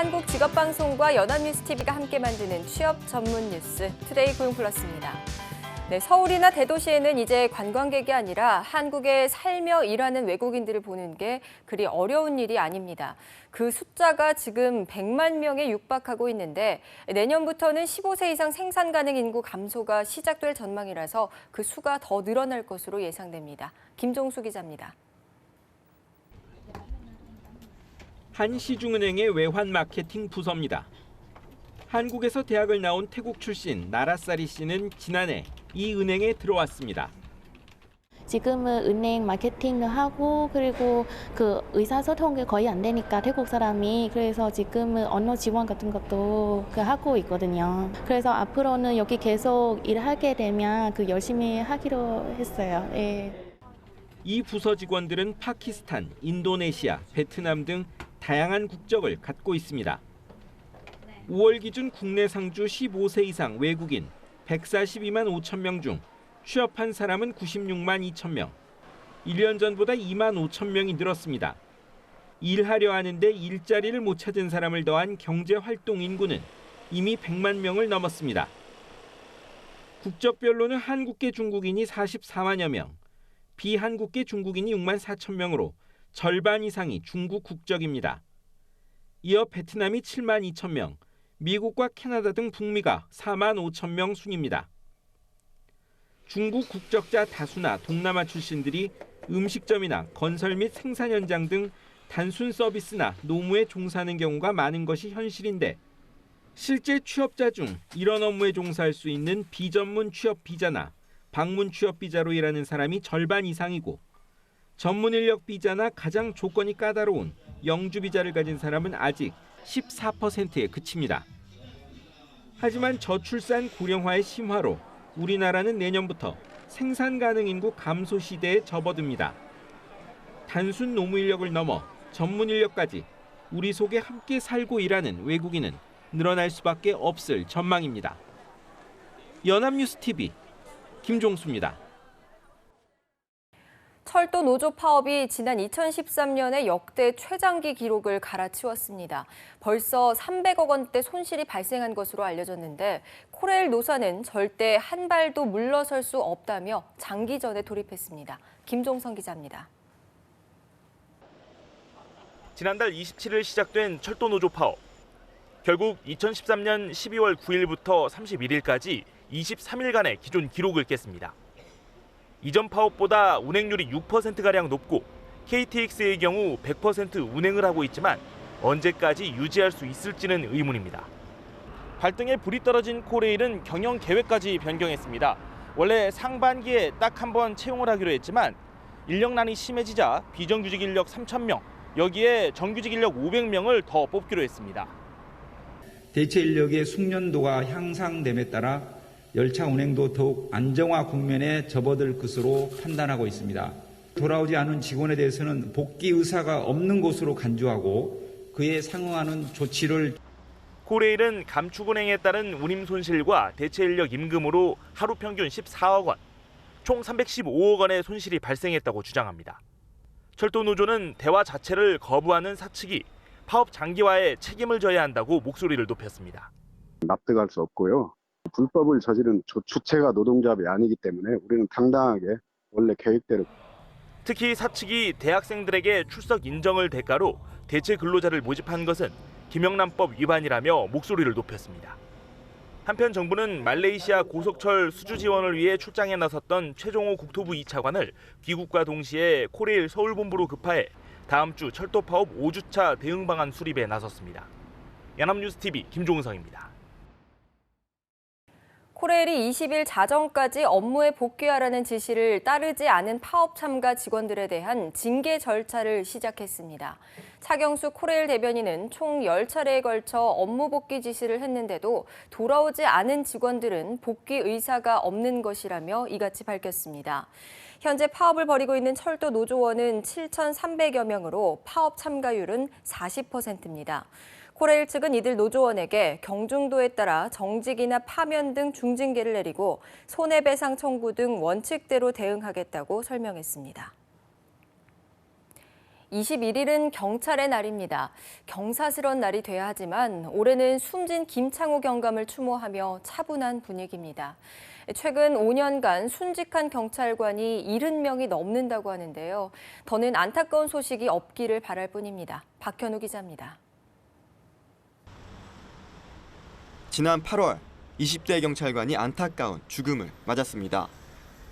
한국직업방송과 연합뉴스TV가 함께 만드는 취업 전문 뉴스 투데이 고용플러스입니다. 네, 서울이나 대도시에는 이제 관광객이 아니라 한국에 살며 일하는 외국인들을 보는 게 그리 어려운 일이 아닙니다. 그 숫자가 지금 100만 명에 육박하고 있는데 내년부터는 15세 이상 생산 가능 인구 감소가 시작될 전망이라서 그 수가 더 늘어날 것으로 예상됩니다. 김종수 기자입니다. 한 시중은행의 외환 마케팅 부서입니다. 한국에서 대학을 나온 태국 출신 나라사리 씨는 지난해 이 은행에 들어왔습니다. 지금은 은행 마케팅을 하고 그리고 그 의사소통이 거의 안 되니까 태국 사람이 그래서 지금은 언어 지원 같은 것도 하고 있거든요. 그래서 앞으로는 여기 계속 일하게 되면 열심히 하기로 했어요. 네. 이 부서 직원들은 파키스탄, 인도네시아, 베트남 등 다양한 국적을 갖고 있습니다. 5월 기준 국내 상주 15세 이상 외국인 142만 5천 명 중 취업한 사람은 96만 2천 명. 1년 전보다 2만 5천 명이 늘었습니다. 일하려 하는데 일자리를 못 찾은 사람을 더한 경제활동 인구는 이미 100만 명을 넘었습니다. 국적별로는 한국계 중국인이 44만여 명, 비한국계 중국인이 6만 4천 명으로 절반 이상이 중국 국적입니다. 이어 베트남이 7만 2천 명, 미국과 캐나다 등 북미가 4만 5천 명 순입니다. 중국 국적자 다수나 동남아 출신들이 음식점이나 건설 및 생산 현장 등 단순 서비스나 노무에 종사하는 경우가 많은 것이 현실인데 실제 취업자 중 이런 업무에 종사할 수 있는 비전문 취업 비자나 방문 취업 비자로 일하는 사람이 절반 이상이고 전문 인력 비자나 가장 조건이 까다로운 영주 비자를 가진 사람은 아직 14%에 그칩니다. 하지만 저출산 고령화의 심화로 우리나라는 내년부터 생산 가능 인구 감소 시대에 접어듭니다. 단순 노무 인력을 넘어 전문 인력까지 우리 속에 함께 살고 일하는 외국인은 늘어날 수밖에 없을 전망입니다. 연합뉴스TV 김종수입니다. 철도 노조 파업이 지난 2013년에 역대 최장기 기록을 갈아치웠습니다. 벌써 300억 원대 손실이 발생한 것으로 알려졌는데 코레일 노사는 절대 한 발도 물러설 수 없다며 장기전에 돌입했습니다. 김종성 기자입니다. 지난달 27일 시작된 철도 노조 파업. 결국 2013년 12월 9일부터 31일까지 23일간의 기존 기록을 깼습니다. 이전 파업보다 운행률이 6%가량 높고 KTX의 경우 100% 운행을 하고 있지만 언제까지 유지할 수 있을지는 의문입니다. 발등에 불이 떨어진 코레일은 경영 계획까지 변경했습니다. 원래 상반기에 딱 한 번 채용을 하기로 했지만 인력난이 심해지자 비정규직 인력 3,000명, 여기에 정규직 인력 500명을 더 뽑기로 했습니다. 대체 인력의 숙련도가 향상됨에 따라 열차 운행도 더욱 안정화 국면에 접어들 것으로 판단하고 있습니다. 돌아오지 않은 직원에 대해서는 복귀 의사가 없는 것으로 간주하고 그에 상응하는 조치를. 코레일은 감축 운행에 따른 운임 손실과 대체 인력 임금으로 하루 평균 14억 원, 총 315억 원의 손실이 발생했다고 주장합니다. 철도 노조는 대화 자체를 거부하는 사측이 파업 장기화에 책임을 져야 한다고 목소리를 높였습니다. 납득할 수 없고요. 불법을 저지른 주체가 노동조합이 아니기 때문에 우리는 당당하게 원래 계획대로. 특히 사측이 대학생들에게 출석 인정을 대가로 대체 근로자를 모집한 것은 김영란법 위반이라며 목소리를 높였습니다. 한편 정부는 말레이시아 고속철 수주 지원을 위해 출장에 나섰던 최종호 국토부 2차관을 귀국과 동시에 코레일 서울본부로 급파해 다음 주 철도 파업 5주차 대응 방안 수립에 나섰습니다. 연합뉴스TV 김종성입니다. 코레일이 20일 자정까지 업무에 복귀하라는 지시를 따르지 않은 파업 참가 직원들에 대한 징계 절차를 시작했습니다. 차경수 코레일 대변인은 총 10차례에 걸쳐 업무 복귀 지시를 했는데도 돌아오지 않은 직원들은 복귀 의사가 없는 것이라며 이같이 밝혔습니다. 현재 파업을 벌이고 있는 철도 노조원은 7,300여 명으로 파업 참가율은 40%입니다. 코레일 측은 이들 노조원에게 경중도에 따라 정직이나 파면 등 중징계를 내리고 손해배상 청구 등 원칙대로 대응하겠다고 설명했습니다. 21일은 경찰의 날입니다. 경사스런 날이 돼야 하지만 올해는 숨진 김창호 경감을 추모하며 차분한 분위기입니다. 최근 5년간 순직한 경찰관이 70명이 넘는다고 하는데요. 더는 안타까운 소식이 없기를 바랄 뿐입니다. 박현우 기자입니다. 지난 8월 20대 경찰관이 안타까운 죽음을 맞았습니다.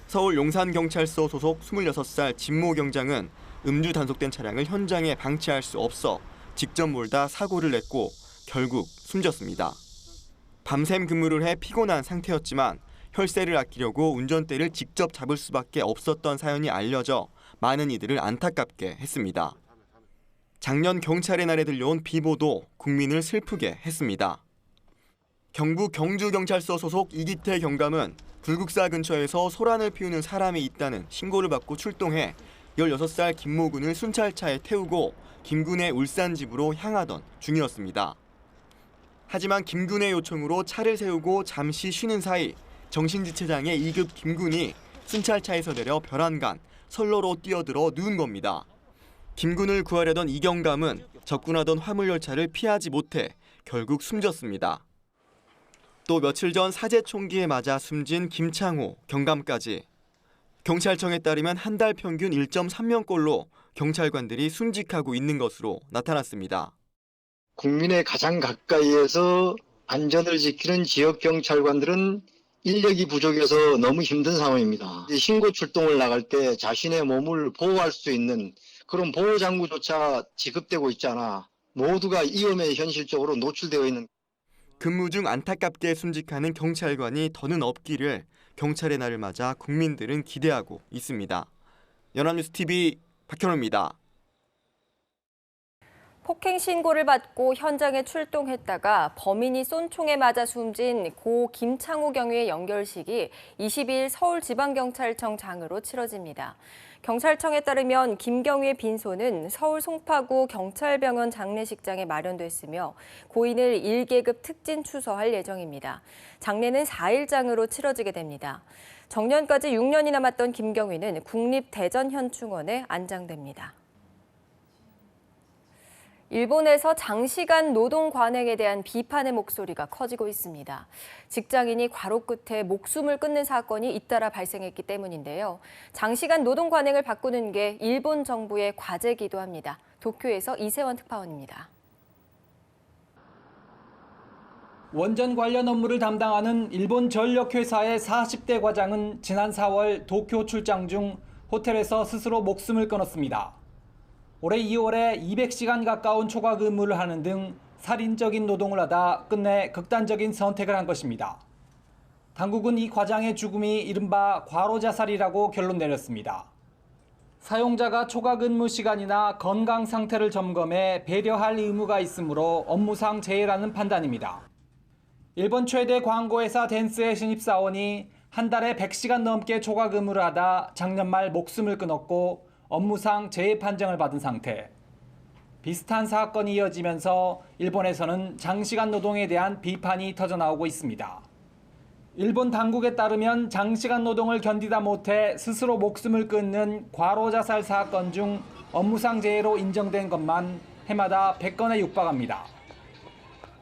서울 용산경찰서 소속 26살 진모 경장은 음주 단속된 차량을 현장에 방치할 수 없어 직접 몰다 사고를 냈고 결국 숨졌습니다. 밤샘 근무를 해 피곤한 상태였지만 혈세를 아끼려고 운전대를 직접 잡을 수밖에 없었던 사연이 알려져 많은 이들을 안타깝게 했습니다. 작년 경찰의 날에 들려온 비보도 국민을 슬프게 했습니다. 경북 경주경찰서 소속 이기태 경감은 불국사 근처에서 소란을 피우는 사람이 있다는 신고를 받고 출동해 16살 김모 군을 순찰차에 태우고 김 군의 울산 집으로 향하던 중이었습니다. 하지만 김 군의 요청으로 차를 세우고 잠시 쉬는 사이 정신지체장의 2급 김 군이 순찰차에서 내려 벼란간 선로로 뛰어들어 누운 겁니다. 김 군을 구하려던 이 경감은 접근하던 화물열차를 피하지 못해 결국 숨졌습니다. 또 며칠 전 사제 총기에 맞아 숨진 김창호 경감까지. 경찰청에 따르면 한 달 평균 1.3명꼴로 경찰관들이 순직하고 있는 것으로 나타났습니다. 국민의 가장 가까이에서 안전을 지키는 지역 경찰관들은 인력이 부족해서 너무 힘든 상황입니다. 신고 출동을 나갈 때 자신의 몸을 보호할 수 있는 그런 보호장구조차 지급되고 있잖아. 모두가 위험에 현실적으로 노출되어 있는. 근무 중 안타깝게 순직하는 경찰관이 더는 없기를 경찰의 날을 맞아 국민들은 기대하고 있습니다. 연합뉴스TV 박현우입니다. 폭행 신고를 받고 현장에 출동했다가 범인이 쏜 총에 맞아 숨진 고 김창호 경위의 연결식이 20일 서울지방경찰청 장으로 치러집니다. 경찰청에 따르면 김 경위의 빈소는 서울 송파구 경찰병원 장례식장에 마련됐으며 고인을 1계급 특진 추서할 예정입니다. 장례는 4일장으로 치러지게 됩니다. 정년까지 6년이 남았던 김 경위는 국립대전현충원에 안장됩니다. 일본에서 장시간 노동 관행에 대한 비판의 목소리가 커지고 있습니다. 직장인이 과로 끝에 목숨을 끊는 사건이 잇따라 발생했기 때문인데요. 장시간 노동 관행을 바꾸는 게 일본 정부의 과제이기도 합니다. 도쿄에서 이세원 특파원입니다. 원전 관련 업무를 담당하는 일본 전력회사의 40대 과장은 지난 4월 도쿄 출장 중 호텔에서 스스로 목숨을 끊었습니다. 올해 2월에 200시간 가까운 초과 근무를 하는 등 살인적인 노동을 하다 끝내 극단적인 선택을 한 것입니다. 당국은 이 과장의 죽음이 이른바 과로 자살이라고 결론 내렸습니다. 사용자가 초과 근무 시간이나 건강 상태를 점검해 배려할 의무가 있으므로 업무상 재해라는 판단입니다. 일본 최대 광고회사 댄스의 신입사원이 한 달에 100시간 넘게 초과 근무를 하다 작년 말 목숨을 끊었고 업무상 재해 판정을 받은 상태. 비슷한 사건이 이어지면서 일본에서는 장시간 노동에 대한 비판이 터져나오고 있습니다. 일본 당국에 따르면 장시간 노동을 견디다 못해 스스로 목숨을 끊는 과로 자살 사건 중 업무상 재해로 인정된 것만 해마다 100건에 육박합니다.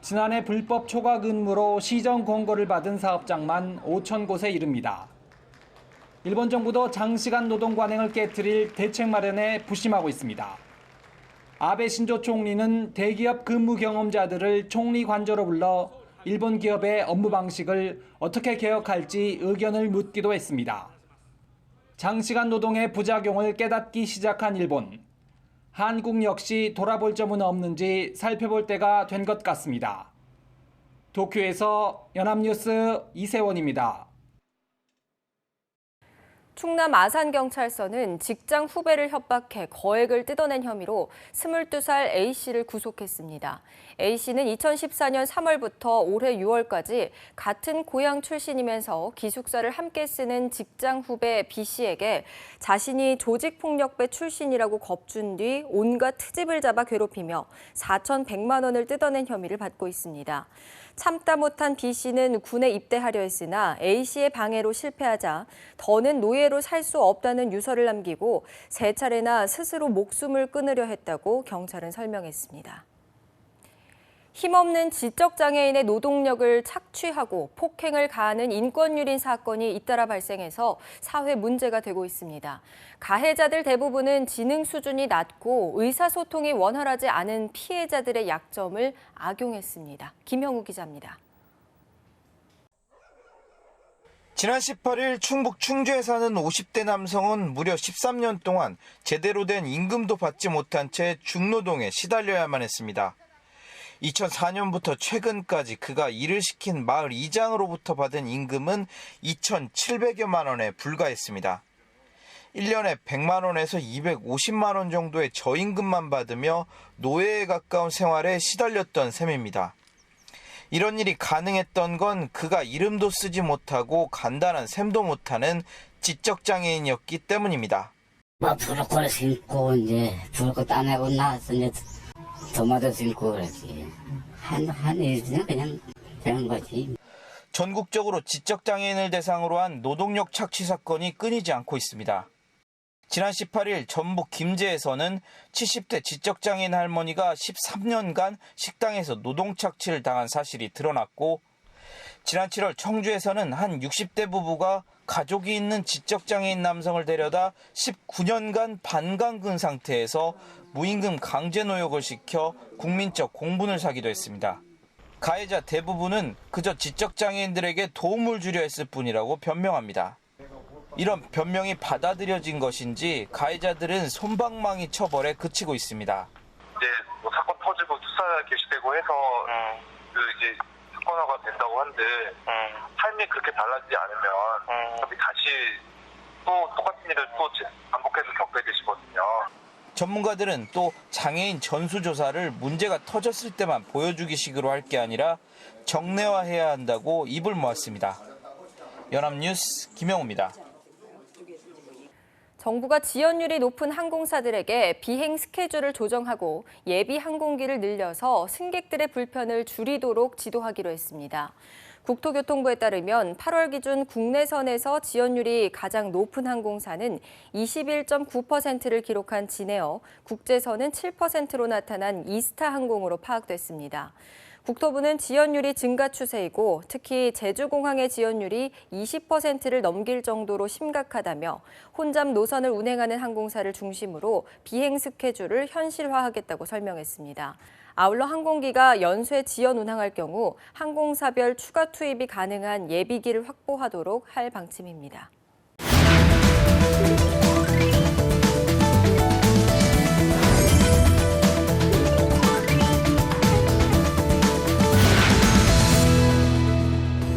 지난해 불법 초과 근무로 시정 공고를 받은 사업장만 5,000곳에 이릅니다. 일본 정부도 장시간 노동 관행을 깨트릴 대책 마련에 부심하고 있습니다. 아베 신조 총리는 대기업 근무 경험자들을 총리 관저로 불러 일본 기업의 업무 방식을 어떻게 개혁할지 의견을 묻기도 했습니다. 장시간 노동의 부작용을 깨닫기 시작한 일본. 한국 역시 돌아볼 점은 없는지 살펴볼 때가 된 것 같습니다. 도쿄에서 연합뉴스 이세원입니다. 충남 아산경찰서는 직장 후배를 협박해 거액을 뜯어낸 혐의로 22살 A씨를 구속했습니다. A씨는 2014년 3월부터 올해 6월까지 같은 고향 출신이면서 기숙사를 함께 쓰는 직장 후배 B씨에게 자신이 조직폭력배 출신이라고 겁준 뒤 온갖 트집을 잡아 괴롭히며 4,100만 원을 뜯어낸 혐의를 받고 있습니다. 참다 못한 B씨는 군에 입대하려 했으나 A씨의 방해로 실패하자 더는 노예로 이대로 살 수 없다는 유서를 남기고 3차례나 스스로 목숨을 끊으려 했다고 경찰은 설명했습니다. 힘없는 지적장애인의 노동력을 착취하고 폭행을 가하는 인권유린 사건이 잇따라 발생해서 사회 문제가 되고 있습니다. 가해자들 대부분은 지능 수준이 낮고 의사소통이 원활하지 않은 피해자들의 약점을 악용했습니다. 김형우 기자입니다. 지난 18일 충북 충주에 사는 50대 남성은 무려 13년 동안 제대로 된 임금도 받지 못한 채 중노동에 시달려야만 했습니다. 2004년부터 최근까지 그가 일을 시킨 마을 이장으로부터 받은 임금은 2,700여만 원에 불과했습니다. 1년에 100만 원에서 250만 원 정도의 저임금만 받으며 노예에 가까운 생활에 시달렸던 셈입니다. 이런 일이 가능했던 건 그가 이름도 쓰지 못하고 간단한 셈도 못하는 지적장애인이었기 때문입니다. 브로콜리 심고 이제 브로콜리 따내고 나서 이제 토마토 심고 그랬지. 한 일이면 그냥 되는 거지. 전국적으로 지적장애인을 대상으로 한 노동력 착취 사건이 끊이지 않고 있습니다. 지난 18일 전북 김제에서는 70대 지적장애인 할머니가 13년간 식당에서 노동 착취를 당한 사실이 드러났고, 지난 7월 청주에서는 한 60대 부부가 가족이 있는 지적장애인 남성을 데려다 19년간 반강근 상태에서 무임금 강제 노역을 시켜 국민적 공분을 사기도 했습니다. 가해자 대부분은 그저 지적장애인들에게 도움을 주려 했을 뿐이라고 변명합니다. 이런 변명이 받아들여진 것인지 가해자들은 솜방망이 처벌에 그치고 있습니다. 이제 뭐 사건 터지고 수사 개시되고 해서 이제 사건화가 된다고 한데 삶이 그렇게 달라지지 않으면 다시 또 똑같은 일을 또 반복해서 겪게 되시거든요. 전문가들은 또 장애인 전수조사를 문제가 터졌을 때만 보여주기식으로 할 게 아니라 정례화해야 한다고 입을 모았습니다. 연합뉴스 김영우입니다. 정부가 지연율이 높은 항공사들에게 비행 스케줄을 조정하고 예비 항공기를 늘려서 승객들의 불편을 줄이도록 지도하기로 했습니다. 국토교통부에 따르면 8월 기준 국내선에서 지연율이 가장 높은 항공사는 21.9%를 기록한 진에어, 국제선은 7%로 나타난 이스타 항공으로 파악됐습니다. 국토부는 지연율이 증가 추세이고 특히 제주공항의 지연율이 20%를 넘길 정도로 심각하다며 혼잡 노선을 운행하는 항공사를 중심으로 비행 스케줄을 현실화하겠다고 설명했습니다. 아울러 항공기가 연쇄 지연 운항할 경우 항공사별 추가 투입이 가능한 예비기를 확보하도록 할 방침입니다.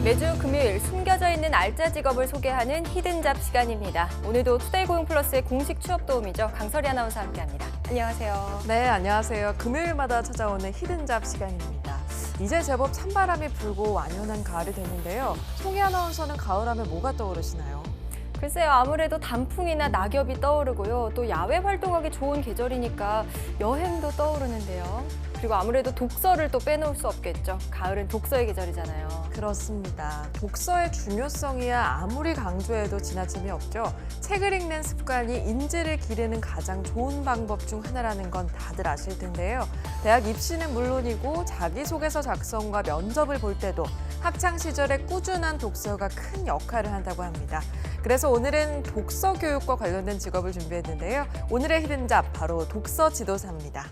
매주 금요일 숨겨져 있는 알짜 직업을 소개하는 히든잡 시간입니다. 오늘도 투데이 고용 플러스의 공식 취업 도우미죠. 강설이 아나운서와 함께합니다. 안녕하세요. 네, 안녕하세요. 금요일마다 찾아오는 히든잡 시간입니다. 이제 제법 찬바람이 불고 완연한 가을이 됐는데요. 송희 아나운서는 가을하면 뭐가 떠오르시나요? 글쎄요, 아무래도 단풍이나 낙엽이 떠오르고요. 또 야외 활동하기 좋은 계절이니까 여행도 떠오르는데요. 그리고 아무래도 독서를 또 빼놓을 수 없겠죠. 가을은 독서의 계절이잖아요. 그렇습니다. 독서의 중요성이야 아무리 강조해도 지나침이 없죠. 책을 읽는 습관이 인지를 기르는 가장 좋은 방법 중 하나라는 건 다들 아실 텐데요. 대학 입시는 물론이고 자기소개서 작성과 면접을 볼 때도 학창 시절에 꾸준한 독서가 큰 역할을 한다고 합니다. 그래서 오늘은 독서 교육과 관련된 직업을 준비했는데요. 오늘의 히든잡 바로 독서 지도사입니다.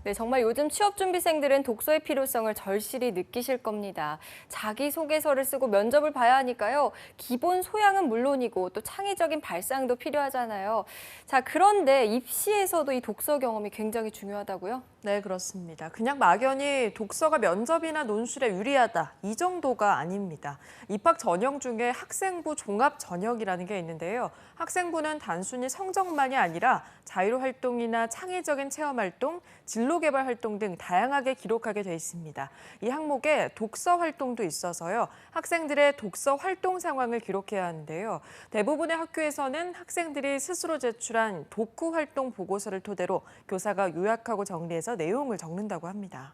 네, 정말 요즘 취업준비생들은 독서의 필요성을 절실히 느끼실 겁니다. 자기소개서를 쓰고 면접을 봐야 하니까요. 기본 소양은 물론이고 또 창의적인 발상도 필요하잖아요. 자, 그런데 입시에서도 이 독서 경험이 굉장히 중요하다고요? 네, 그렇습니다. 그냥 막연히 독서가 면접이나 논술에 유리하다 이 정도가 아닙니다. 입학 전형 중에 학생부 종합 전형이라는 게 있는데요. 학생부는 단순히 성적만이 아니라 자율활동이나 창의적인 체험활동, 진로개발 활동 등 다양하게 기록하게 돼 있습니다. 이 항목에 독서 활동도 있어서요. 학생들의 독서 활동 상황을 기록해야 하는데요. 대부분의 학교에서는 학생들이 스스로 제출한 독후 활동 보고서를 토대로 교사가 요약하고 정리해서 내용을 적는다고 합니다.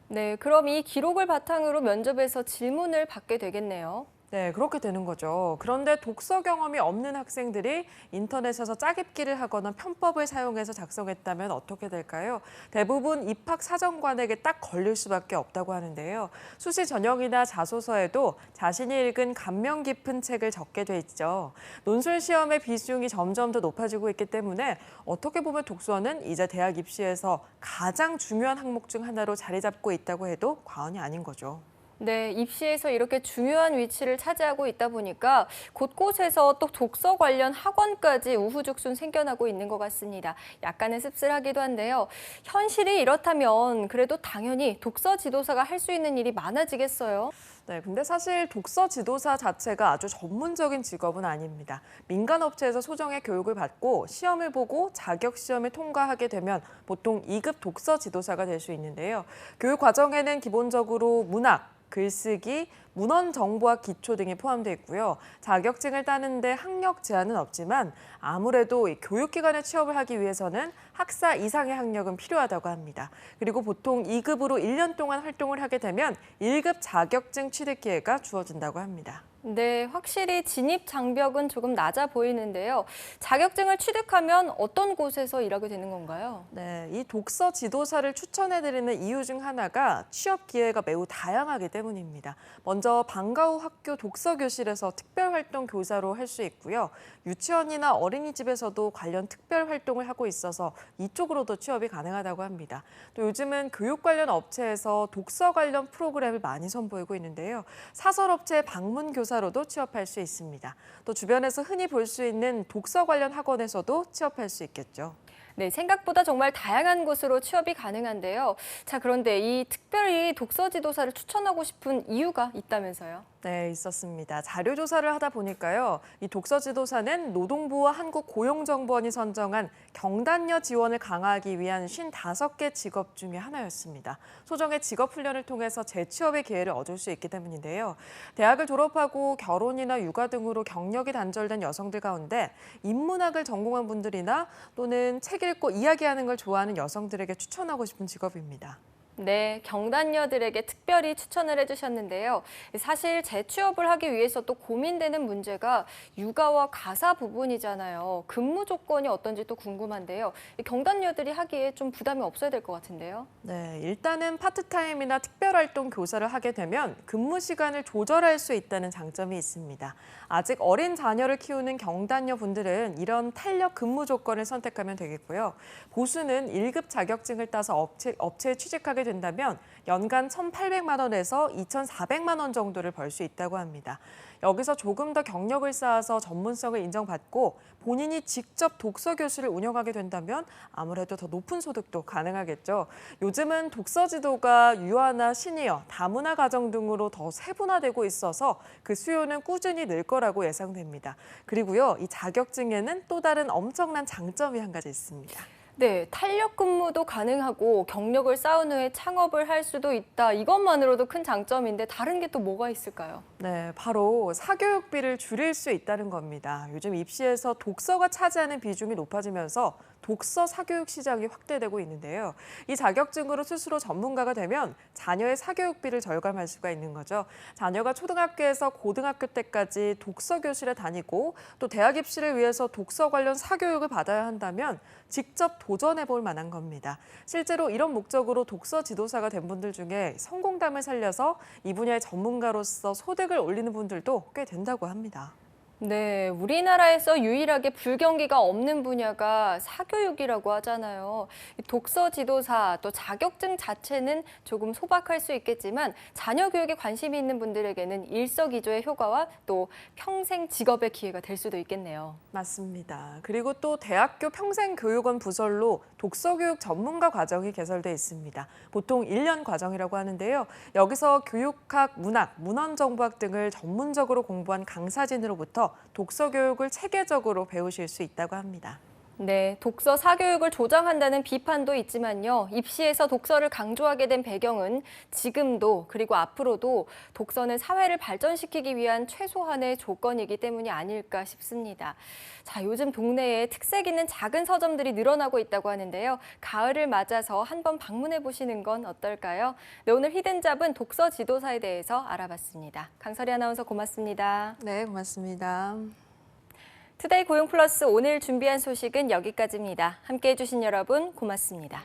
네, 그럼 이 기록을 바탕으로 면접에서 질문을 받게 되겠네요. 네, 그렇게 되는 거죠. 그런데 독서 경험이 없는 학생들이 인터넷에서 짜깁기를 하거나 편법을 사용해서 작성했다면 어떻게 될까요? 대부분 입학사정관에게 딱 걸릴 수밖에 없다고 하는데요. 수시 전형이나 자소서에도 자신이 읽은 감명 깊은 책을 적게 돼 있죠. 논술 시험의 비중이 점점 더 높아지고 있기 때문에 어떻게 보면 독서는 이제 대학 입시에서 가장 중요한 항목 중 하나로 자리 잡고 있다고 해도 과언이 아닌 거죠. 네, 입시에서 이렇게 중요한 위치를 차지하고 있다 보니까 곳곳에서 또 독서 관련 학원까지 우후죽순 생겨나고 있는 것 같습니다. 약간은 씁쓸하기도 한데요. 현실이 이렇다면 그래도 당연히 독서 지도사가 할 수 있는 일이 많아지겠어요? 네, 근데 사실 독서 지도사 자체가 아주 전문적인 직업은 아닙니다. 민간 업체에서 소정의 교육을 받고 시험을 보고 자격 시험을 통과하게 되면 보통 2급 독서 지도사가 될 수 있는데요. 교육 과정에는 기본적으로 문학, 글쓰기, 문헌 정보학 기초 등이 포함되어 있고요. 자격증을 따는데 학력 제한은 없지만 아무래도 이 교육기관에 취업을 하기 위해서는 학사 이상의 학력은 필요하다고 합니다. 그리고 보통 2급으로 1년 동안 활동을 하게 되면 1급 자격증 취득 기회가 주어진다고 합니다. 네, 확실히 진입 장벽은 조금 낮아 보이는데요. 자격증을 취득하면 어떤 곳에서 일하게 되는 건가요? 네, 이 독서 지도사를 추천해드리는 이유 중 하나가 취업 기회가 매우 다양하기 때문입니다. 먼저 방과 후 학교 독서교실에서 특별활동 교사로 할 수 있고요. 유치원이나 어린이집에서도 관련 특별 활동을 하고 있어서 이쪽으로도 취업이 가능하다고 합니다. 또 요즘은 교육 관련 업체에서 독서 관련 프로그램을 많이 선보이고 있는데요. 사설업체 방문 교사로도 취업할 수 있습니다. 또 주변에서 흔히 볼 수 있는 독서 관련 학원에서도 취업할 수 있겠죠. 네, 생각보다 정말 다양한 곳으로 취업이 가능한데요. 자, 그런데 이 특별히 독서 지도사를 추천하고 싶은 이유가 있다면서요? 네, 있었습니다. 자료 조사를 하다 보니까요. 이 독서 지도사는 노동부와 한국고용정보원이 선정한 경단녀 지원을 강화하기 위한 55개 직업 중에 하나였습니다. 소정의 직업 훈련을 통해서 재취업의 기회를 얻을 수 있기 때문인데요. 대학을 졸업하고 결혼이나 육아 등으로 경력이 단절된 여성들 가운데 인문학을 전공한 분들이나 또는 책 읽고 이야기하는 걸 좋아하는 여성들에게 추천하고 싶은 직업입니다. 네, 경단녀들에게 특별히 추천을 해주셨는데요. 사실 재취업을 하기 위해서 또 고민되는 문제가 육아와 가사 부분이잖아요. 근무 조건이 어떤지 또 궁금한데요. 경단녀들이 하기에 좀 부담이 없어야 될 것 같은데요. 네, 일단은 파트타임이나 특별활동 교사를 하게 되면 근무 시간을 조절할 수 있다는 장점이 있습니다. 아직 어린 자녀를 키우는 경단녀 분들은 이런 탄력 근무 조건을 선택하면 되겠고요. 보수는 1급 자격증을 따서 업체에 취직하게 된다면 연간 1,800만 원에서 2,400만 원 정도를 벌 수 있다고 합니다. 여기서 조금 더 경력을 쌓아서 전문성을 인정받고 본인이 직접 독서 교실을 운영하게 된다면 아무래도 더 높은 소득도 가능하겠죠. 요즘은 독서 지도가 유아나 시니어, 다문화 가정 등으로 더 세분화되고 있어서 그 수요는 꾸준히 늘 거라고 예상됩니다. 그리고요, 이 자격증에는 또 다른 엄청난 장점이 한 가지 있습니다. 네, 탄력 근무도 가능하고 경력을 쌓은 후에 창업을 할 수도 있다. 이것만으로도 큰 장점인데 다른 게 또 뭐가 있을까요? 네, 바로 사교육비를 줄일 수 있다는 겁니다. 요즘 입시에서 독서가 차지하는 비중이 높아지면서 독서 사교육 시장이 확대되고 있는데요. 이 자격증으로 스스로 전문가가 되면 자녀의 사교육비를 절감할 수가 있는 거죠. 자녀가 초등학교에서 고등학교 때까지 독서 교실에 다니고 또 대학 입시를 위해서 독서 관련 사교육을 받아야 한다면 직접 도전해 볼 만한 겁니다. 실제로 이런 목적으로 독서 지도사가 된 분들 중에 성공담을 살려서 이 분야의 전문가로서 소득을 올리는 분들도 꽤 된다고 합니다. 네, 우리나라에서 유일하게 불경기가 없는 분야가 사교육이라고 하잖아요. 독서 지도사, 또 자격증 자체는 조금 소박할 수 있겠지만 자녀 교육에 관심이 있는 분들에게는 일석이조의 효과와 또 평생 직업의 기회가 될 수도 있겠네요. 맞습니다. 그리고 또 대학교 평생교육원 부설로 독서교육 전문가 과정이 개설돼 있습니다. 보통 1년 과정이라고 하는데요. 여기서 교육학, 문학, 문헌정보학 등을 전문적으로 공부한 강사진으로부터 독서 교육을 체계적으로 배우실 수 있다고 합니다. 네, 독서 사교육을 조장한다는 비판도 있지만요. 입시에서 독서를 강조하게 된 배경은 지금도 그리고 앞으로도 독서는 사회를 발전시키기 위한 최소한의 조건이기 때문이 아닐까 싶습니다. 자, 요즘 동네에 특색 있는 작은 서점들이 늘어나고 있다고 하는데요. 가을을 맞아서 한번 방문해 보시는 건 어떨까요? 네, 오늘 히든잡은 독서 지도사에 대해서 알아봤습니다. 강설희 아나운서 고맙습니다. 네, 고맙습니다. 투데이 고용 플러스 오늘 준비한 소식은 여기까지입니다. 함께해 주신 여러분 고맙습니다.